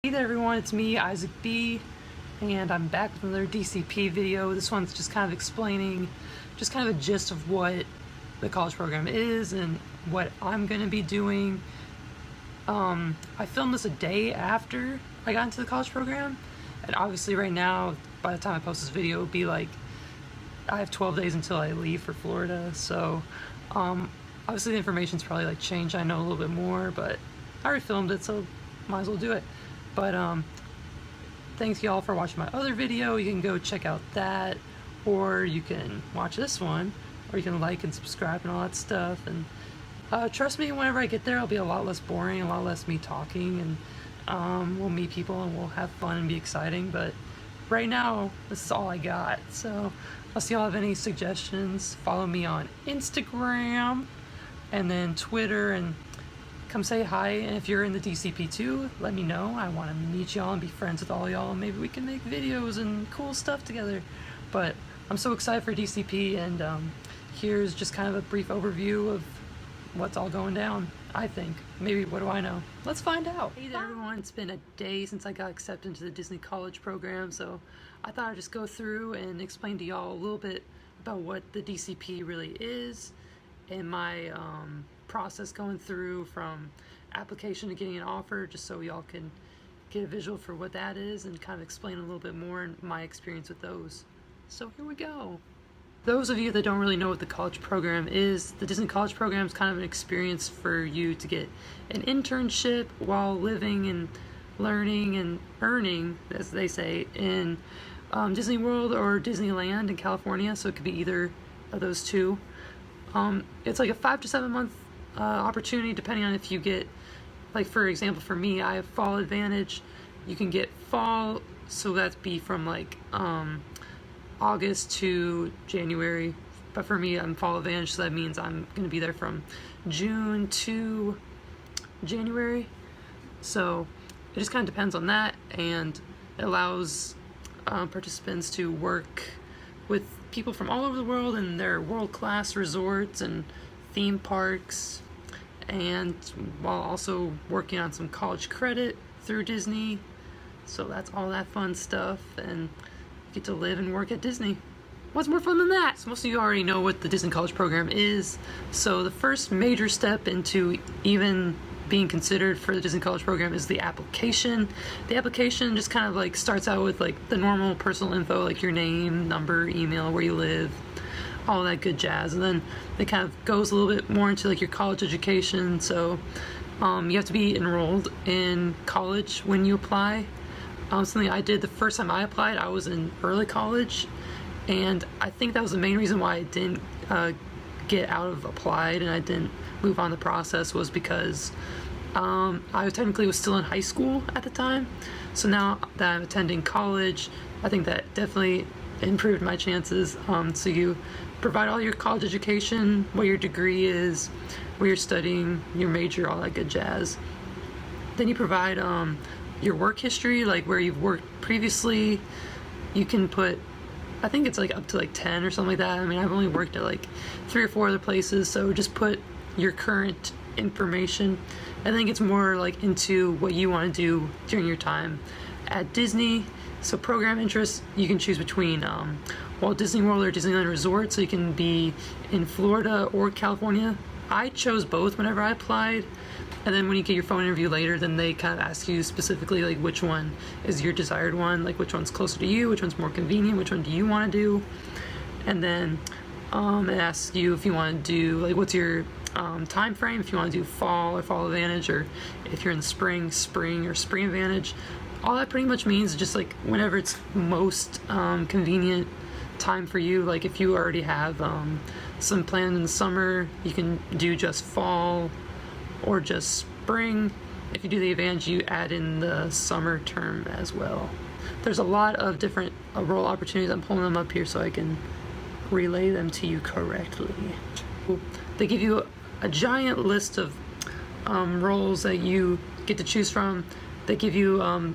Hey there everyone, it's me, Isaac B, and I'm back with another DCP video. This one's just kind of explaining just kind of a gist of what the college program is and what I'm going to be doing. I filmed this a day after I got into the college program, and obviously right now, by the time I post this video, it'll be like I have 12 days until I leave for Florida, so obviously the information's probably like changed. I know a little bit more, but I already filmed it, so might as well do it. But thanks y'all for watching my other video. You can go check out that, or you can watch this one, or you can like and subscribe and all that stuff. And trust me, whenever I get there, it'll be a lot less boring, a lot less me talking, and we'll meet people and we'll have fun and be exciting. But right now, this is all I got. So unless y'all have any suggestions, follow me on Instagram and then Twitter, and come say hi. And if you're in the DCP too, let me know. I want to meet y'all and be friends with all y'all, and maybe we can make videos and cool stuff together. But I'm so excited for DCP, and here's just kind of a brief overview of what's all going down, I think. Maybe, what do I know? Let's find out. Hey there everyone, it's been a day since I got accepted into the Disney College program, so I thought I'd just go through and explain to y'all a little bit about what the DCP really is, and my process going through from application to getting an offer, just so y'all can get a visual for what that is and kind of explain a little bit more and my experience with those. So here we go. Those of you that don't really know what the college program is, the Disney College program is kind of an experience for you to get an internship while living and learning and earning, as they say, in Disney World or Disneyland in California. So it could be either of those two. It's like a 5 to 7 month opportunity, depending on if you get, like for example, for me, I have fall advantage. You can get fall, so that'd be from like August to January, but for me, I'm fall advantage, so that means I'm going to be there from June to January. So it just kind of depends on that, and it allows participants to work with people from all over the world in their world-class resorts and theme parks, and while also working on some college credit through Disney. So that's all that fun stuff, and you get to live and work at Disney. What's more fun than that? So most of you already know what the Disney College program is. So the first major step into even being considered for the Disney College program is the application. The application just kind of like starts out with like the normal personal info, like your name, number, email, where you live, all that good jazz. And then it kind of goes a little bit more into like your college education. So you have to be enrolled in college when you apply. Something I did the first time I applied, I was in early college, and I think that was the main reason why I didn't get out of applied and I didn't move on the process, was because I technically was still in high school at the time. So now that I'm attending college, I think that definitely improved my chances. So you provide all your college education, what your degree is, where you're studying, your major, all that good jazz. Then you provide your work history, like where you've worked previously. You can put, I think it's like up to like 10 or something like that. I mean, I've only worked at like 3 or 4 other places, so just put your current information. I think it's more like into what you want to do during your time at Disney. So program interests, you can choose between Walt Disney World or Disneyland Resort, so you can be in Florida or California. I chose both whenever I applied. And then when you get your phone interview later, then they kind of ask you specifically like which one is your desired one, like which one's closer to you, which one's more convenient, which one do you want to do. And then it asks you if you want to do, like, what's your time frame, if you want to do fall or fall advantage, or if you're in the spring or spring advantage. All that pretty much means just like whenever it's most convenient time for you. Like if you already have some planned in the summer, you can do just fall or just spring. If you do the advantage, you add in the summer term as well. There's a lot of different role opportunities. I'm pulling them up here so I can relay them to you correctly. They give you a giant list of roles that you get to choose from. They give you a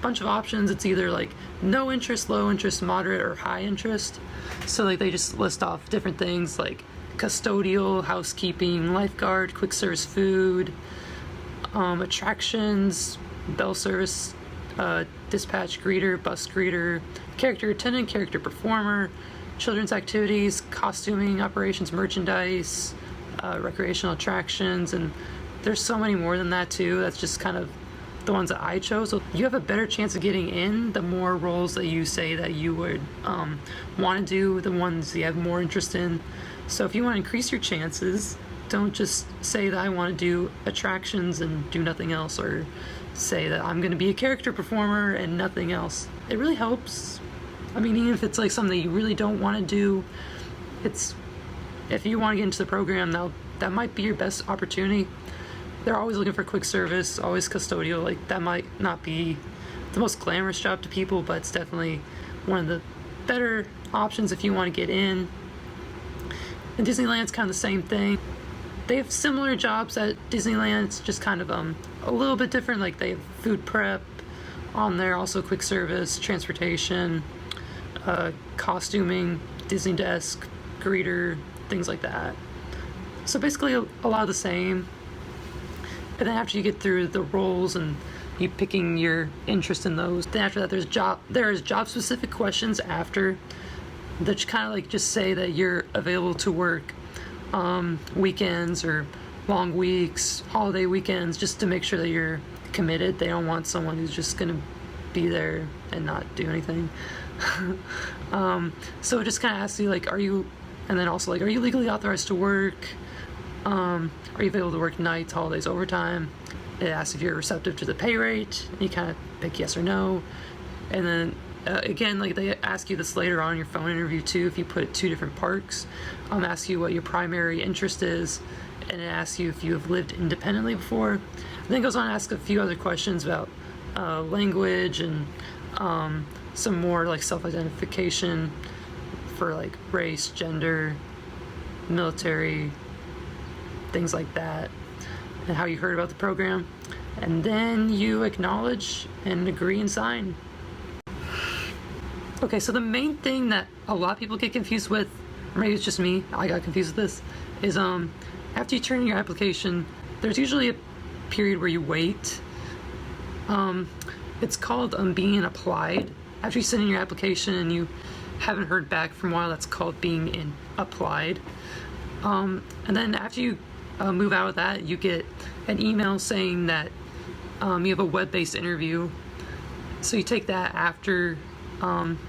bunch of options. It's either like no interest, low interest, moderate, or high interest. So like they just list off different things like custodial, housekeeping, lifeguard, quick service food, attractions, bell service, dispatch greeter, bus greeter, character attendant, character performer, children's activities, costuming operations, merchandise, recreational attractions, and there's so many more than that too. That's just kind of the ones that I chose. So you have a better chance of getting in the more roles that you say that you would want to do, the ones you have more interest in. So if you want to increase your chances, don't just say that I want to do attractions and do nothing else, or say that I'm going to be a character performer and nothing else. It really helps. I mean, even if it's like something you really don't want to do, if you want to get into the program, that might be your best opportunity. They're always looking for quick service, always custodial. Like, that might not be the most glamorous job to people, but it's definitely one of the better options if you want to get in. And Disneyland's kind of the same thing. They have similar jobs at Disneyland. It's just kind of a little bit different. Like, they have food prep on there, also quick service, transportation, costuming, Disney desk, greeter, things like that. So basically a lot of the same. And then after you get through the roles and you picking your interest in those, then after that there's job specific questions after that kind of like just say that you're available to work weekends or long weeks, holiday weekends, just to make sure that you're committed. They don't want someone who's just gonna be there and not do anything. So it just kind of asks you like, are you legally authorized to work? Are you available to work nights, holidays, overtime? It asks if you're receptive to the pay rate. You kind of pick yes or no. And then again, like, they ask you this later on in your phone interview too, if you put 2 different parks. Ask you what your primary interest is, and it asks you if you have lived independently before. And then it goes on to ask a few other questions about language and some more like self-identification for like race, gender, military, things like that, and how you heard about the program. And then you acknowledge and agree and sign. Okay, so the main thing that a lot of people get confused with, or maybe it's just me, I got confused with this, is after you turn in your application, there's usually a period where you wait. It's called being applied. After you send in your application and you haven't heard back from a while, that's called being applied. And then after you move out of that, you get an email saying that you have a web-based interview. So you take that after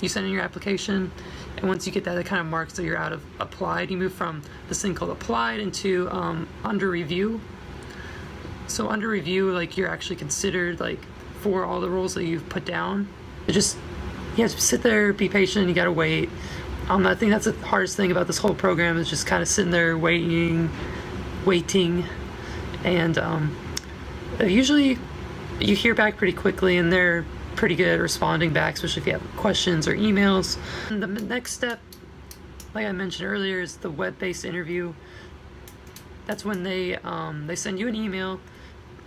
you send in your application, and once you get that, it kind of marks that you're out of applied. You move from this thing called applied into under review. So under review, like, you're actually considered like for all the roles that you've put down. You have to sit there, be patient, you gotta wait. I think that's the hardest thing about this whole program, is just kind of sitting there waiting, and usually you hear back pretty quickly, and they're pretty good at responding back, especially if you have questions or emails. And the next step, like I mentioned earlier, is the web-based interview. That's when they send you an email,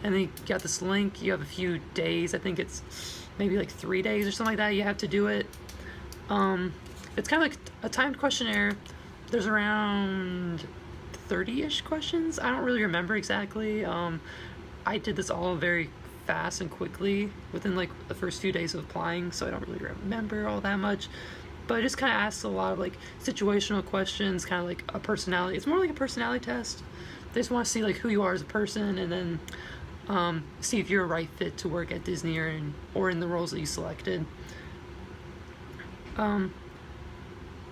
and they got this link. You have a few days, I think it's maybe like 3 days or something like that, you have to do it. It's kind of like a timed questionnaire. There's around 30-ish questions. I don't really remember exactly. I did this all very fast and quickly within like the first few days of applying, so I don't really remember all that much. But it just kind of asks a lot of like situational questions, kind of like a personality. It's more like a personality test. They just want to see like who you are as a person, and then see if you're a right fit to work at Disney or in the roles that you selected.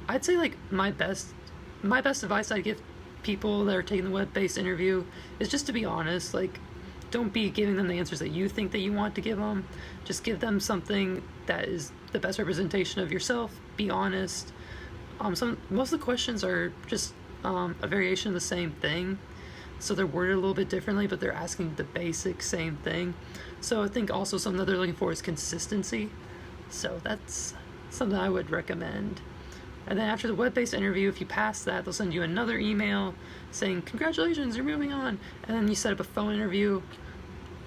I'd say like my best advice I'd give people that are taking the web-based interview is just to be honest. Like, don't be giving them the answers that you think that you want to give them. Just give them something that is the best representation of yourself. Be honest. Most of the questions are just a variation of the same thing, so they're worded a little bit differently, but they're asking the basic same thing. So I think also something that they're looking for is consistency. So that's something I would recommend. And then after the web-based interview, if you pass that, they'll send you another email saying, congratulations, you're moving on. And then you set up a phone interview.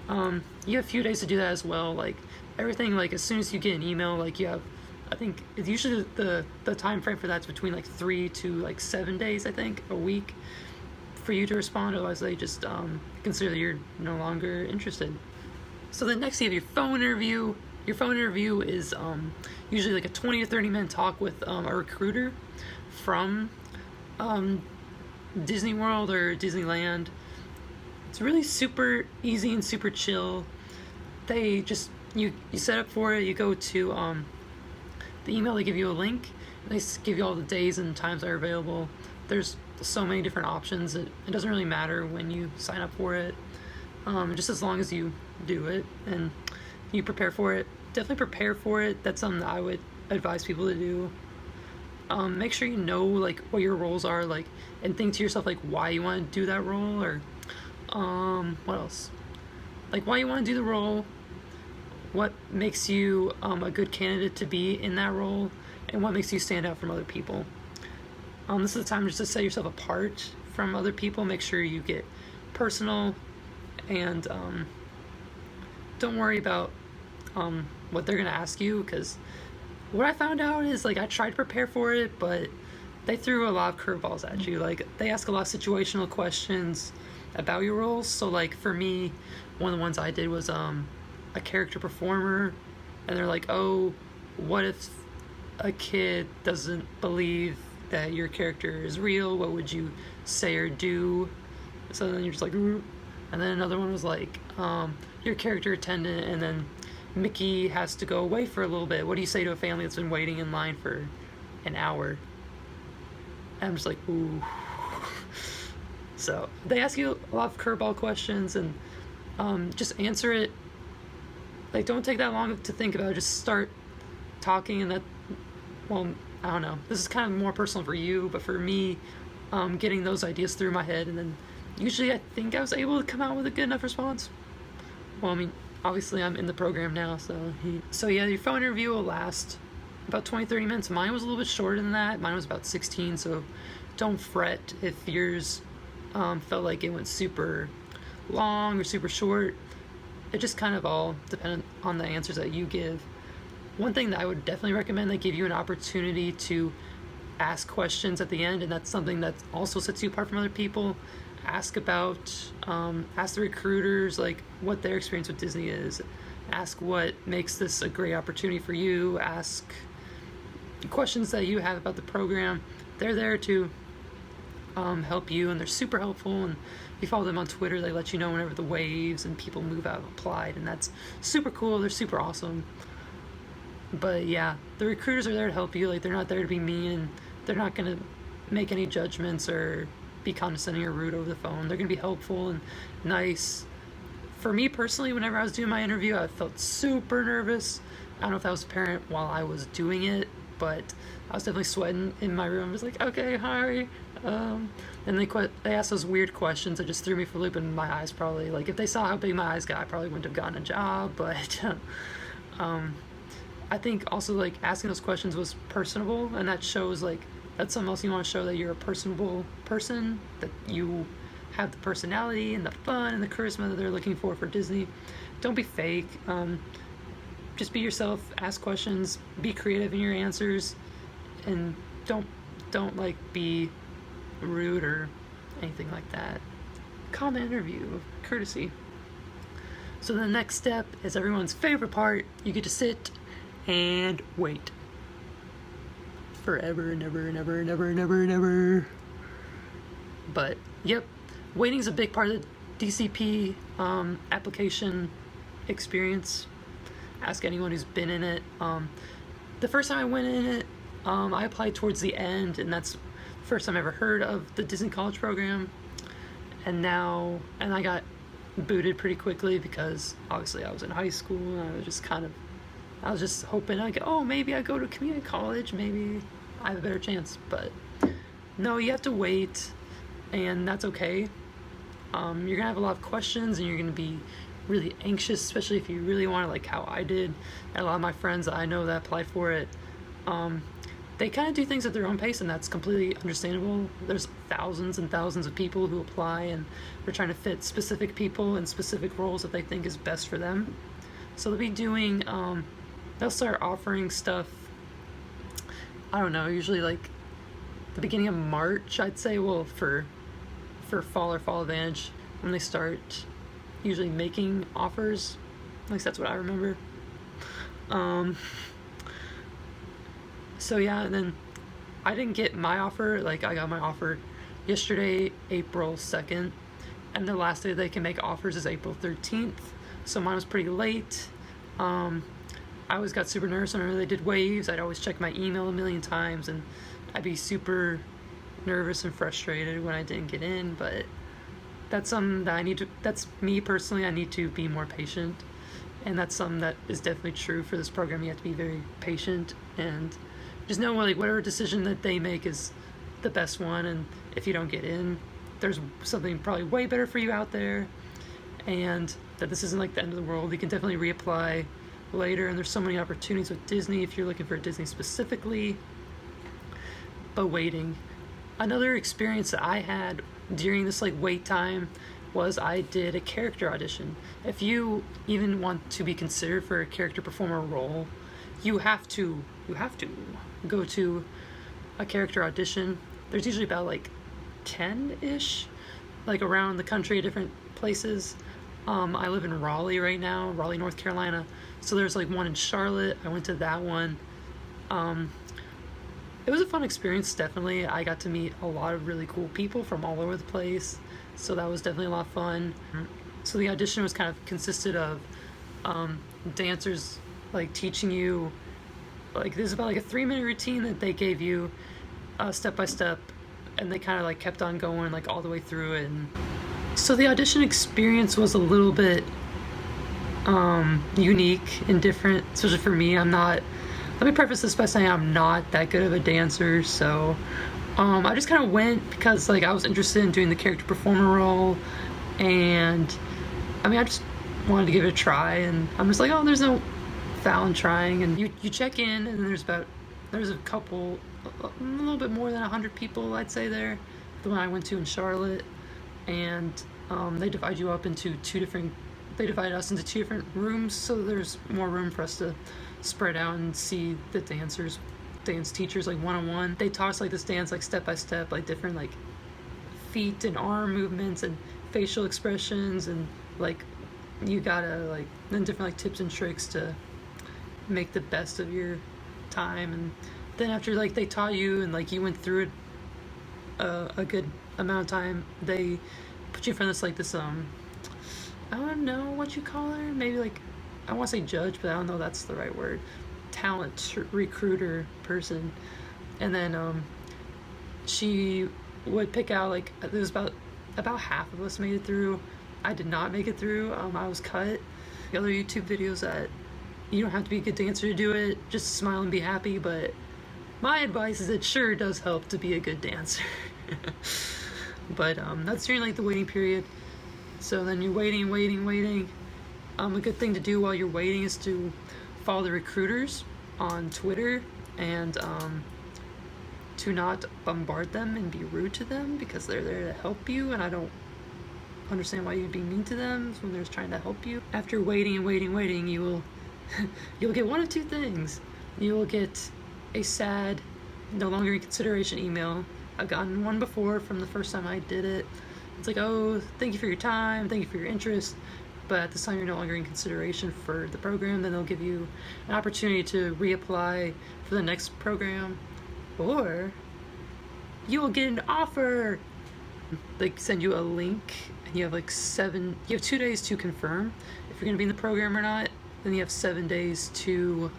You have a few days to do that as well. Like, everything, like, as soon as you get an email, like, you have, I think, it's usually the time frame for that's between, like, 3 to, like, 7 days, I think, a week, for you to respond. Otherwise, they just consider that you're no longer interested. So then next you have your phone interview. Your phone interview is usually like a 20 to 30 minute talk with a recruiter from Disney World or Disneyland. It's really super easy and super chill. They just, you set up for it, you go to the email, they give you a link, and they give you all the days and times that are available. There's so many different options. It doesn't really matter when you sign up for it, just as long as you do it and you prepare for it. Definitely prepare for it. That's something that I would advise people to do. Make sure you know like what your roles are, like, and think to yourself like why you want to do that role, or what else? Like why you want to do the role, what makes you a good candidate to be in that role, and what makes you stand out from other people. This is the time just to set yourself apart from other people. Make sure you get personal, and don't worry about what they're gonna ask you, because what I found out is like I tried to prepare for it, but they threw a lot of curveballs at you. Like they ask a lot of situational questions about your roles. So like for me, one of the ones I did was a character performer, and they're like, oh, what if a kid doesn't believe that your character is real? What would you say or do? So then you're just like, ooh. And then another one was like, your character attendant, and then Mickey has to go away for a little bit. What do you say to a family that's been waiting in line for an hour? And I'm just like, ooh. So they ask you a lot of curveball questions, and just answer it. Like, don't take that long to think about it. Just start talking, and that, well, I don't know. This is kind of more personal for you, but for me, getting those ideas through my head, and then usually I think I was able to come out with a good enough response. Well, I mean, obviously I'm in the program now, so yeah, your phone interview will last about 20-30 minutes. Mine was a little bit shorter than that. Mine was about 16, so don't fret if yours felt like it went super long or super short. It just kind of all depends on the answers that you give. One thing that I would definitely recommend, they give you an opportunity to ask questions at the end, and that's something that also sets you apart from other people. Ask the recruiters like what their experience with Disney is. Ask what makes this a great opportunity for you. Ask questions that you have about the program. They're there to help you, and they're super helpful. And if you follow them on Twitter, they let you know whenever the waves and people move out have applied, and that's super cool. They're super awesome. But yeah, the recruiters are there to help you. Like, they're not there to be mean, and they're not gonna make any judgments or be condescending or rude over the phone. They're gonna be helpful and nice. For me personally, whenever I was doing my interview, I felt super nervous. I don't know if that was apparent while I was doing it, but I was definitely sweating in my room. I was like, okay, hi. And they asked those weird questions that just threw me for a loop, and my eyes probably, like, if they saw how big my eyes got, I probably wouldn't have gotten a job. But I think also like asking those questions was personable, and that shows like that's something else you want to show, that you're a personable person, that you have the personality and the fun and the charisma that they're looking for Disney. Don't be fake. Just be yourself. Ask questions. Be creative in your answers, and don't like be rude or anything like that. Common interview, courtesy. So the next step is everyone's favorite part. You get to sit and wait. Forever and ever and ever and ever and ever and ever. But yep, waiting's a big part of the DCP application experience. Ask anyone who's been in it. The first time I went in it, I applied towards the end, and that's the first time I ever heard of the Disney College program. And I got booted pretty quickly because obviously I was in high school, and I was just hoping maybe I go to community college, maybe I have a better chance. But no, you have to wait, and that's okay. You're gonna have a lot of questions, and you're gonna be really anxious, especially if you really want to, like how I did, and a lot of my friends that I know that apply for it, they kind of do things at their own pace, and that's completely understandable. There's thousands and thousands of people who apply, and they're trying to fit specific people in specific roles that they think is best for them. So they'll be doing, they'll start offering stuff, I don't know, usually like the beginning of March, I'd say, well, for fall or fall advantage, when they start usually making offers At least that's what I remember. So yeah, and then I didn't get my offer. Like, I got my offer yesterday, April 2nd, and the last day they can make offers is April 13th. So mine was pretty late. I always got super nervous whenever they did waves. I'd always check my email a million times, and I'd be super nervous and frustrated when I didn't get in. But that's something that that's me personally, I need to be more patient. And that's something that is definitely true for this program. You have to be very patient and just know, like, whatever decision that they make is the best one. And if you don't get in, there's something probably way better for you out there, and that this isn't like the end of the world. You can definitely reapply later, and there's so many opportunities with Disney if you're looking for Disney specifically. But waiting. Another experience that I had during this like wait time was I did a character audition. If you even want to be considered for a character performer role, you have to go to a character audition. There's usually about like 10-ish, like around the country, different places. I live in Raleigh right now, Raleigh, North Carolina. So there's like one in Charlotte. I went to that one. It was a fun experience, definitely. I got to meet a lot of really cool people from all over the place. So that was definitely a lot of fun. So the audition was kind of consisted of dancers like teaching you, like, there's about like a 3-minute routine that they gave you step by step, and they kind of like kept on going like all the way through it. And so the audition experience was a little bit unique and different, especially for me. Let me preface this by saying I'm not that good of a dancer, so I just kind of went because like I was interested in doing the character performer role, and I mean, I just wanted to give it a try, and I'm just like, oh, there's no foul in trying. And you check in, and there's a couple, a little bit more than 100 people, I'd say, there, the one I went to in Charlotte. And they divide you up into they divided us into 2 different rooms, so there's more room for us to spread out and see the dance teachers like one-on-one. They taught us like this dance like step by step, like different like feet and arm movements and facial expressions, and like you gotta like then different like tips and tricks to make the best of your time. And then after like they taught you and like you went through it a good amount of time, they put you in front of this I don't know what you call her, maybe like, I want to say judge, but I don't know if that's the right word, talent recruiter person. And then she would pick out, like, there was about half of us made it through. I did not make it through. I was cut. The other YouTube videos that you don't have to be a good dancer to do it, just smile and be happy. But my advice is it sure does help to be a good dancer. But that's during like the waiting period. So then you're waiting. A good thing to do while you're waiting is to follow the recruiters on Twitter, and to not bombard them and be rude to them, because they're there to help you, and I don't understand why you'd be mean to them when they're just trying to help you. After waiting, you will you'll get one of 2 things. You will get a sad, no longer in consideration email. I've gotten one before from the first time I did it. It's like, oh, thank you for your time, thank you for your interest, but at this time you're no longer in consideration for the program. Then they'll give you an opportunity to reapply for the next program, or you will get an offer. They send you a link, and you have like 2 days to confirm if you're gonna be in the program or not. Then you have 7 days to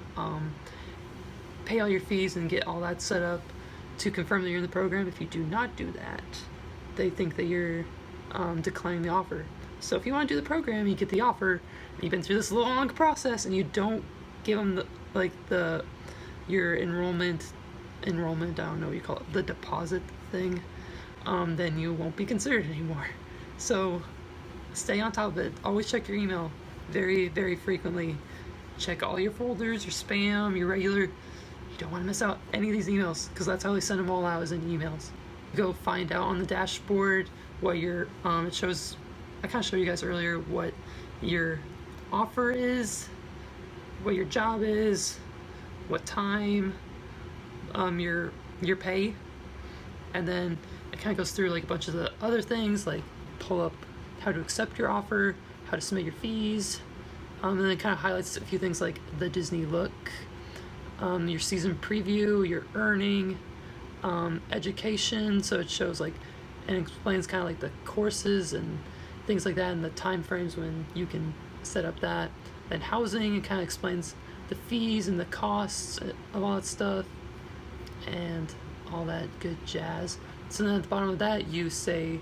pay all your fees and get all that set up to confirm that you're in the program. If you do not do that, they think that you're declining the offer. So if you want to do the program, you get the offer, and you've been through this long process, and you don't give them your enrollment, I don't know what you call it, the deposit thing, then you won't be considered anymore. So stay on top of it. Always check your email very, very frequently. Check all your folders, your spam, your regular. You don't want to miss out any of these emails, because that's how they send them all out, is in emails. Go find out on the dashboard what your it shows. I kind of showed you guys earlier what your offer is, what your job is, what time, your pay, and then it kind of goes through like a bunch of the other things, like pull up how to accept your offer, how to submit your fees, And then it kind of highlights a few things like the Disney look, your season preview, your earning, education. So it shows like and explains kind of like the courses and things like that, and the time frames when you can set up that. Then housing, it kind of explains the fees and the costs of all that stuff and all that good jazz. So then at the bottom of that, you say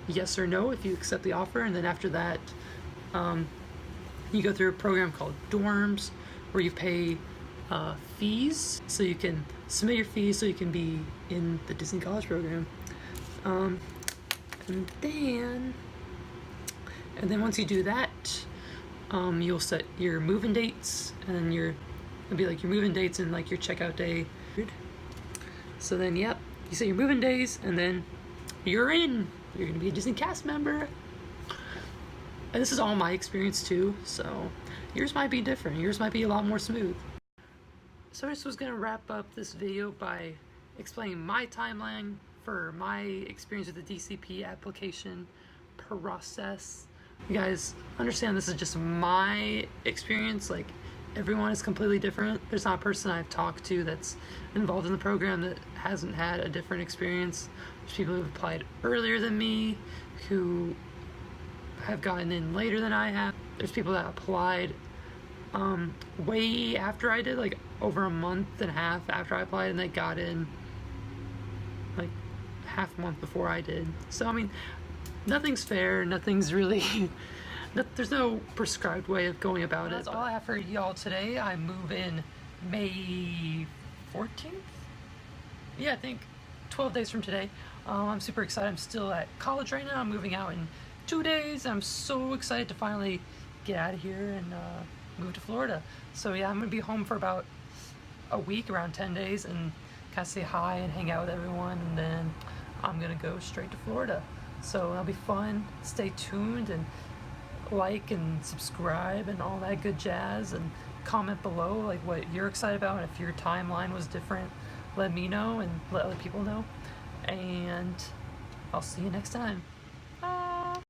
yes or no if you accept the offer, and then after that, you go through a program called Dorms, where you pay fees, so you can submit your fees so you can be in the Disney College program. And then once you do that, you'll set your move-in dates, and then it'll be like your move-in dates and like your checkout day. So then, yep, you set your move-in days, and then you're in. You're gonna be a Disney cast member. And this is all my experience too, so yours might be different. Yours might be a lot more smooth. So I just was gonna wrap up this video by explaining my timeline for my experience with the DCP application process. You guys understand this is just my experience. Like, everyone is completely different. There's not a person I've talked to that's involved in the program that hasn't had a different experience. There's people who've applied earlier than me, who have gotten in later than I have. There's people that applied way after I did, like over a month and a half after I applied, and they got in like half a month before I did. So I mean, nothing's fair, nothing's really there's no prescribed way of going about it. That's all I have for y'all today. I move in May 14th? Yeah, I think 12 days from today. I'm super excited. I'm still at college right now. I'm moving out in 2 days. I'm so excited to finally get out of here and move to Florida. So yeah, I'm gonna be home for about a week, around 10 days, and kind of say hi and hang out with everyone, and then I'm gonna go straight to Florida. So that'll be fun. Stay tuned and like and subscribe and all that good jazz, and comment below like what you're excited about, and if your timeline was different, let me know and let other people know, and I'll see you next time.